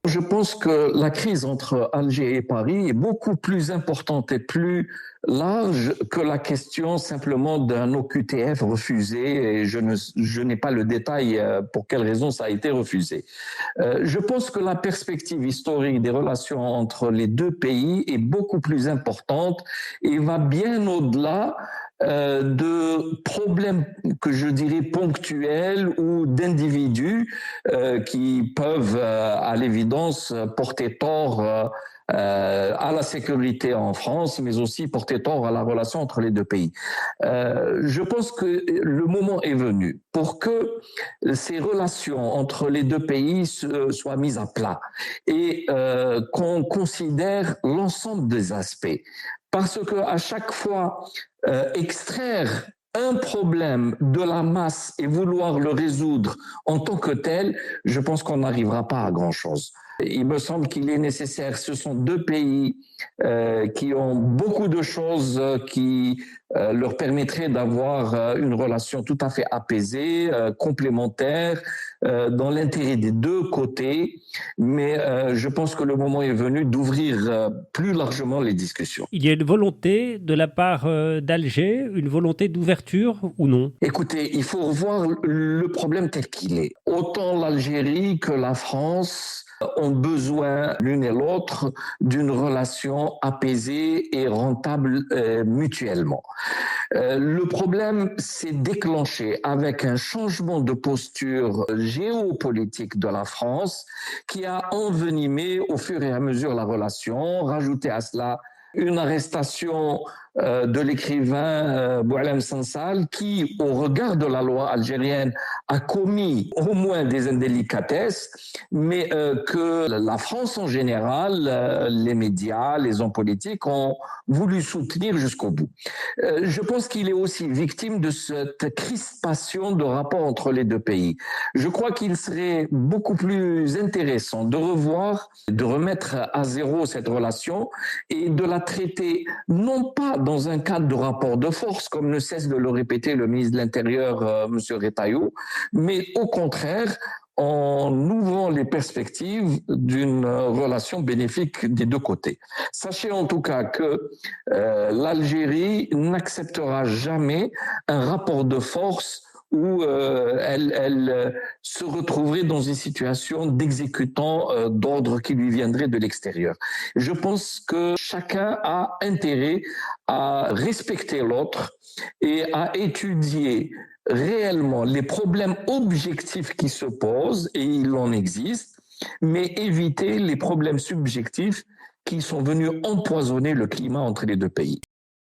Je pense que la crise entre Alger et Paris est beaucoup plus importante et plus large que la question simplement d'un OQTF refusé et je n'ai pas le détail pour quelle raison ça a été refusé. Je pense que la perspective historique des relations entre les deux pays est beaucoup plus importante et va bien au-delà de problèmes que je dirais ponctuels ou d'individus qui peuvent à l'évidence porter tort à la sécurité en France, mais aussi porter tort à la relation entre les deux pays. Je pense que le moment est venu pour que ces relations entre les deux pays soient mises à plat et qu'on considère l'ensemble des aspects. Parce que à chaque fois, extraire un problème de la masse et vouloir le résoudre en tant que tel, je pense qu'on n'arrivera pas à grand-chose. Il me semble qu'il est nécessaire, ce sont deux pays qui ont beaucoup de choses qui leur permettraient d'avoir une relation tout à fait apaisée, complémentaire, dans l'intérêt des deux côtés, mais je pense que le moment est venu d'ouvrir plus largement les discussions. Il y a une volonté de la part d'Alger, une volonté d'ouverture ou non? Écoutez, il faut voir le problème tel qu'il est. Autant l'Algérie que la France ont besoin l'une et l'autre d'une relation apaisée et rentable mutuellement. Le problème s'est déclenché avec un changement de posture géopolitique de la France qui a envenimé au fur et à mesure la relation, rajouté à cela une arrestation de l'écrivain Boualem Sansal qui, au regard de la loi algérienne, a commis au moins des indélicatesses, mais que la France en général, les médias, les hommes politiques ont voulu soutenir jusqu'au bout. Je pense qu'il est aussi victime de cette crispation de rapport entre les deux pays. Je crois qu'il serait beaucoup plus intéressant de revoir, de remettre à zéro cette relation et de la traiter non pas dans un cadre de rapport de force, comme ne cesse de le répéter le ministre de l'Intérieur, M. Retailleau, mais au contraire, en ouvrant les perspectives d'une relation bénéfique des deux côtés. Sachez en tout cas que l'Algérie n'acceptera jamais un rapport de force où elle se retrouverait dans une situation d'exécutant d'ordre qui lui viendrait de l'extérieur. Je pense que chacun a intérêt à respecter l'autre et à étudier réellement les problèmes objectifs qui se posent, et il en existe, mais éviter les problèmes subjectifs qui sont venus empoisonner le climat entre les deux pays.